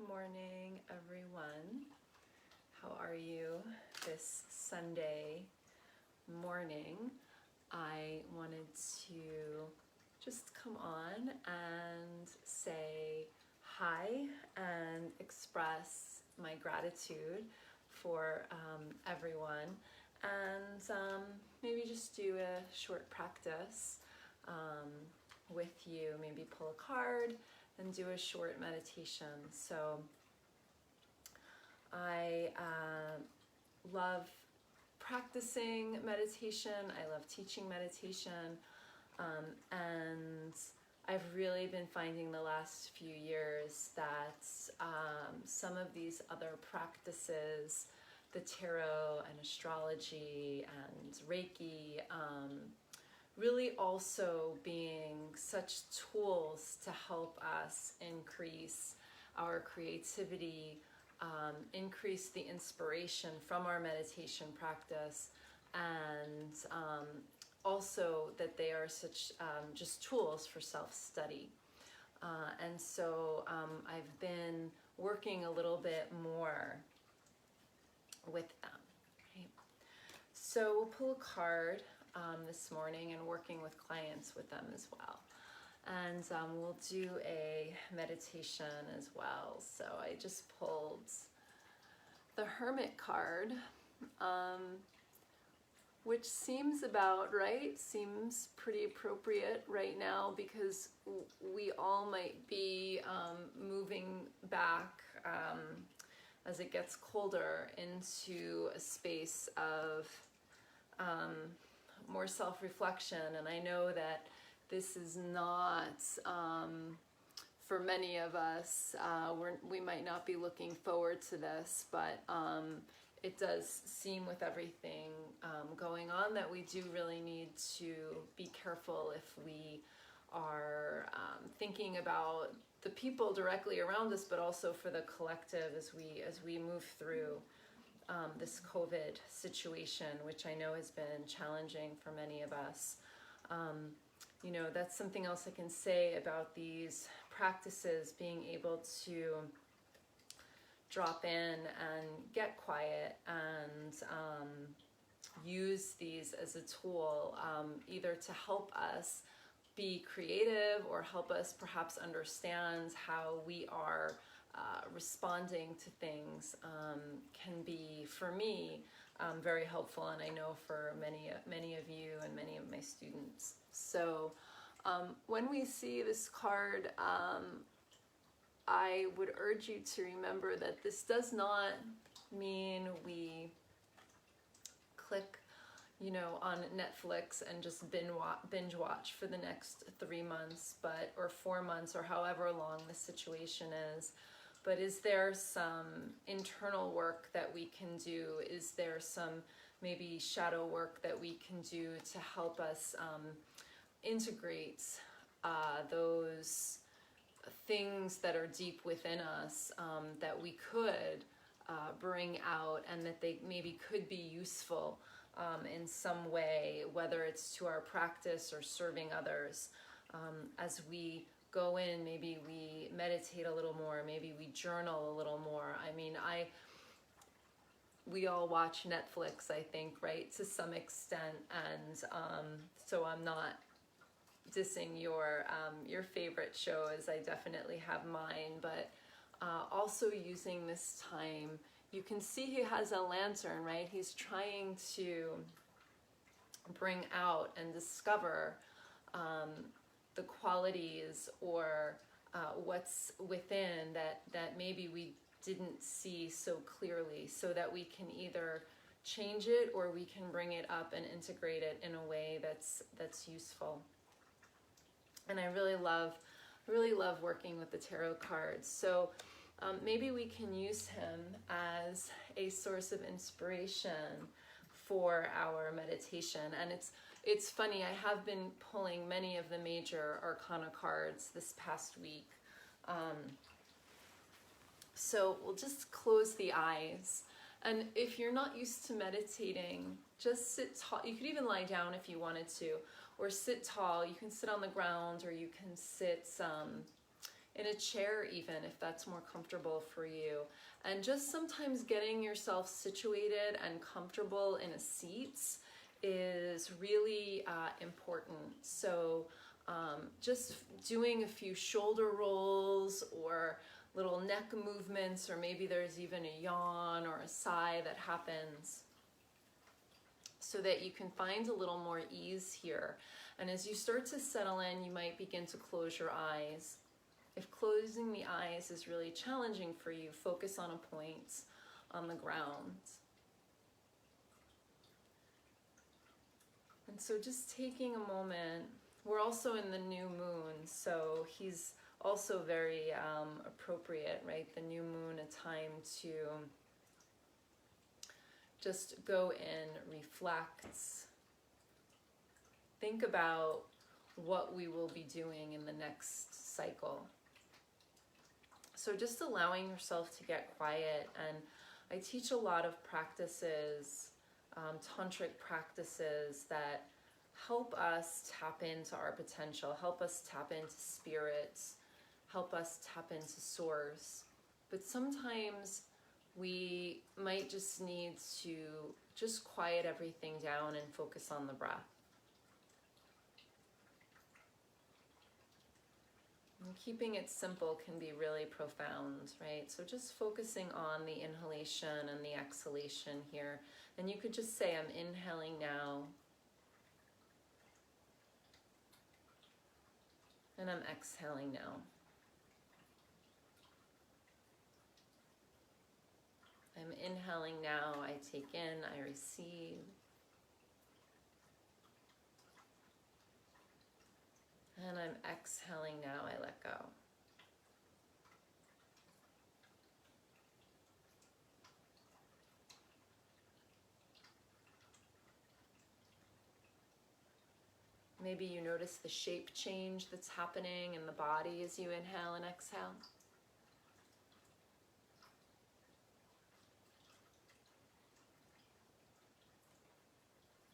Good morning, everyone. How are you this Sunday morning? I wanted to just come on and say hi and express my gratitude for everyone, and maybe just do a short practice with you. Maybe pull a card and do a short meditation. So I love practicing meditation. I love teaching meditation. And I've really been finding the last few years that some of these other practices, the tarot and astrology and Reiki, really also being such tools to help us increase our creativity, increase the inspiration from our meditation practice, and also that they are such just tools for self-study. And so I've been working a little bit more with them. Okay. So we'll pull a card this morning and working with clients with them as well. And we'll do a meditation as well. So I just pulled the Hermit card, which seems about right, seems pretty appropriate right now because we all might be moving back as it gets colder into a space of more self-reflection. And I know that this is not, for many of us, we might not be looking forward to this, but it does seem with everything going on that we do really need to be careful if we are thinking about the people directly around us, but also for the collective as we move through this COVID situation, which I know has been challenging for many of us. You know, that's something else I can say about these practices, being able to drop in and get quiet and use these as a tool, either to help us be creative or help us perhaps understand how we are responding to things, can be, for me, very helpful, and I know for many of you and many of my students. So when we see this card, I would urge you to remember that this does not mean we click, you know, on Netflix and just binge watch for the next 3 months, or 4 months, or however long the situation is. But is there some internal work that we can do? Is there some maybe shadow work that we can do to help us integrate those things that are deep within us, that we could bring out, and that they maybe could be useful in some way, whether it's to our practice or serving others. As we go in, maybe we meditate a little more, maybe we journal a little more. I mean, we all watch Netflix, I think, right, to some extent, and so I'm not dissing your favorite shows. I definitely have mine, but also using this time, you can see he has a lantern, right? He's trying to bring out and discover the qualities or what's within that maybe we didn't see so clearly, so that we can either change it or we can bring it up and integrate it in a way that's useful. And I really love working with the tarot cards. So maybe we can use him as a source of inspiration for our meditation. And it's funny, I have been pulling many of the major arcana cards this past week. So we'll just close the eyes. And if you're not used to meditating, just sit tall. You could even lie down if you wanted to, or sit tall. You can sit on the ground, or you can sit, in a chair even, if that's more comfortable for you. And just sometimes getting yourself situated and comfortable in a seat is really important. So just doing a few shoulder rolls or little neck movements, or maybe there's even a yawn or a sigh that happens, so that you can find a little more ease here. And as you start to settle in, you might begin to close your eyes. If closing the eyes is really challenging for you, focus on a point on the ground. And so just taking a moment, we're also in the new moon, so he's also very appropriate, right? The new moon, a time to just go in, reflect, think about what we will be doing in the next cycle. So just allowing yourself to get quiet. And I teach a lot of practices, tantric practices that help us tap into our potential, help us tap into spirit, help us tap into source. But sometimes we might just need to just quiet everything down and focus on the breath. And keeping it simple can be really profound, right? So just focusing on the inhalation and the exhalation here. And you could just say, I'm inhaling now. And I'm exhaling now. I'm inhaling now, I take in, I receive. And I'm exhaling now, I let go. Maybe you notice the shape change that's happening in the body as you inhale and exhale.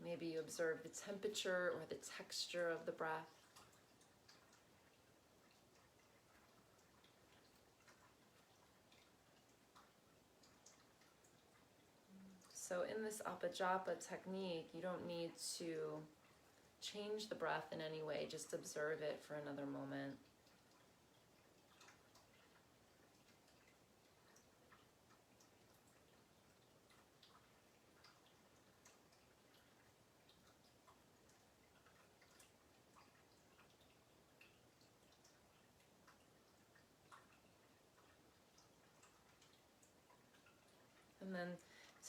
Maybe you observe the temperature or the texture of the breath. So in this apajapa technique, you don't need to change the breath in any way, just observe it for another moment. And then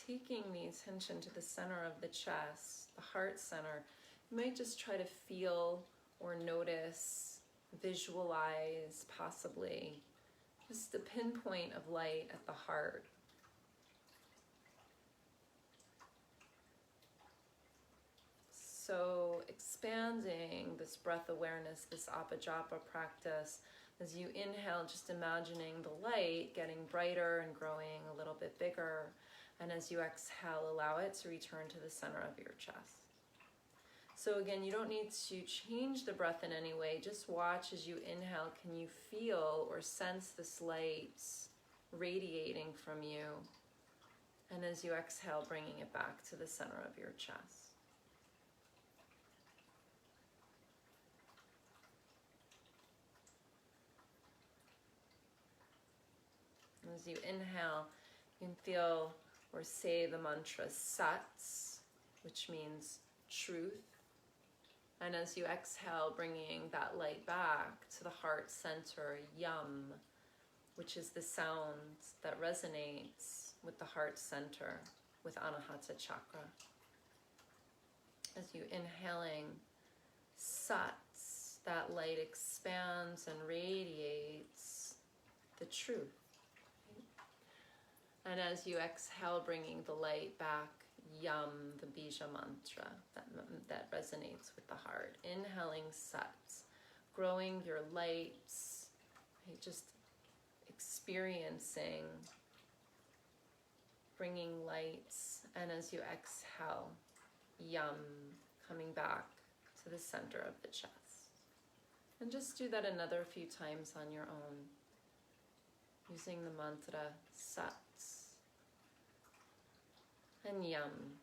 taking the attention to the center of the chest, the heart center, you might just try to feel or notice, visualize possibly, just a pinpoint of light at the heart. So expanding this breath awareness, this apajapa practice, as you inhale, just imagining the light getting brighter and growing a little bit bigger. And as you exhale, allow it to return to the center of your chest. So again, you don't need to change the breath in any way. Just watch as you inhale. Can you feel or sense this light radiating from you? And as you exhale, bringing it back to the center of your chest. As you inhale, you can feel or say the mantra Sat, which means truth. And as you exhale, bringing that light back to the heart center, Yam, which is the sound that resonates with the heart center, with Anahata chakra. As you inhaling Sat, that light expands and radiates the truth. And as you exhale, bringing the light back, Yam, the Bija mantra that resonates with the heart. Inhaling Sat, growing your lights, right? Just experiencing, bringing lights. And as you exhale, Yam, coming back to the center of the chest. And just do that another few times on your own, using the mantra Sat and Yam.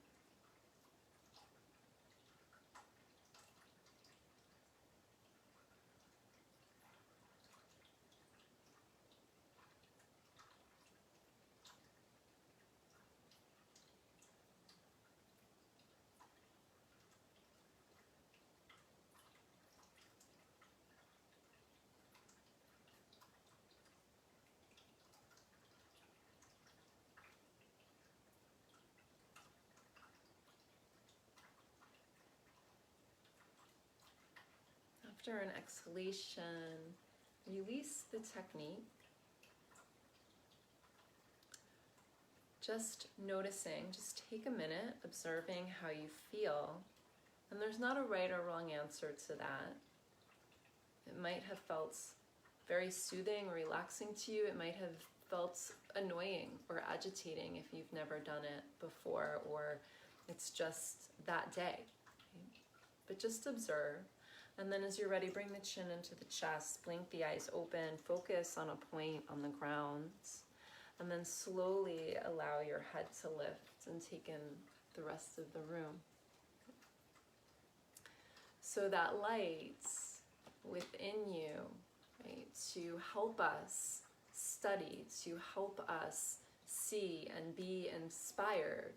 After an exhalation, release the technique. Just noticing, just take a minute, observing how you feel. And there's not a right or wrong answer to that. It might have felt very soothing or relaxing to you. It might have felt annoying or agitating if you've never done it before, or it's just that day. Okay? But just observe. And then as you're ready, bring the chin into the chest, blink the eyes open, focus on a point on the ground, and then slowly allow your head to lift and take in the rest of the room. So that light within you, right, to help us study, to help us see and be inspired,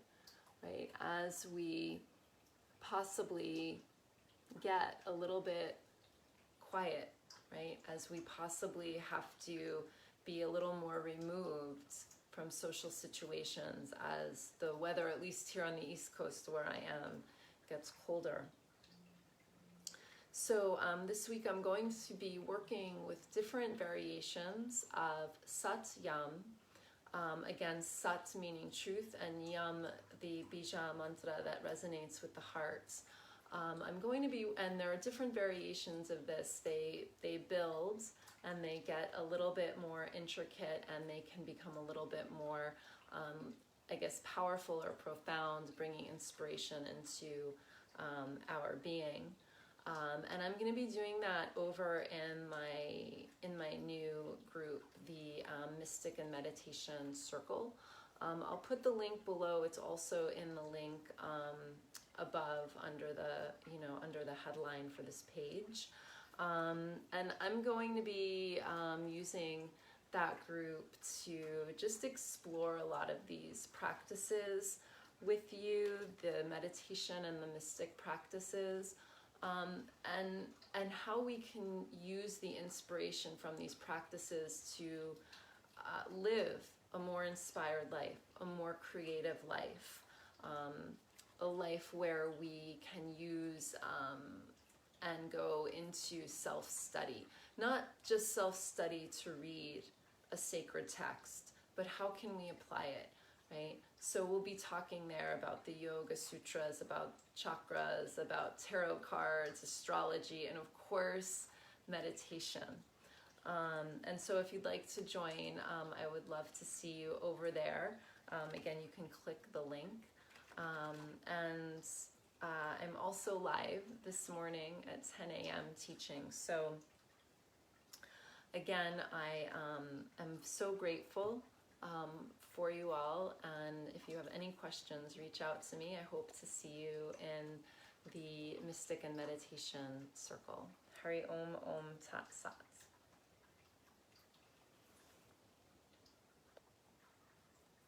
right, as we possibly get a little bit quiet, right, as we possibly have to be a little more removed from social situations as the weather, at least here on the East Coast where I am, gets colder. So this week I'm going to be working with different variations of Sat Yam. Again, Sat meaning truth, and Yam, the Bija mantra that resonates with the heart. I'm going to be, and there are different variations of this. They build and they get a little bit more intricate, and they can become a little bit more, I guess, powerful or profound, bringing inspiration into our being. And I'm going to be doing that over in my new group, the Mystic and Meditation Circle. I'll put the link below. It's also in the link above under the headline for this page. And I'm going to be using that group to just explore a lot of these practices with you, the meditation and the mystic practices, and how we can use the inspiration from these practices to live a more inspired life, a more creative life, a life where we can use and go into self-study. Not just self-study to read a sacred text, but how can we apply it, right? So we'll be talking there about the Yoga Sutras, about chakras, about tarot cards, astrology, and of course, meditation. And so if you'd like to join, I would love to see you over there. Again, you can click the link. And I'm also live this morning at 10 a.m. teaching. So again, I am so grateful for you all. And if you have any questions, reach out to me. I hope to see you in the Mystic and Meditation Circle. Hari Om Om Tat Sat.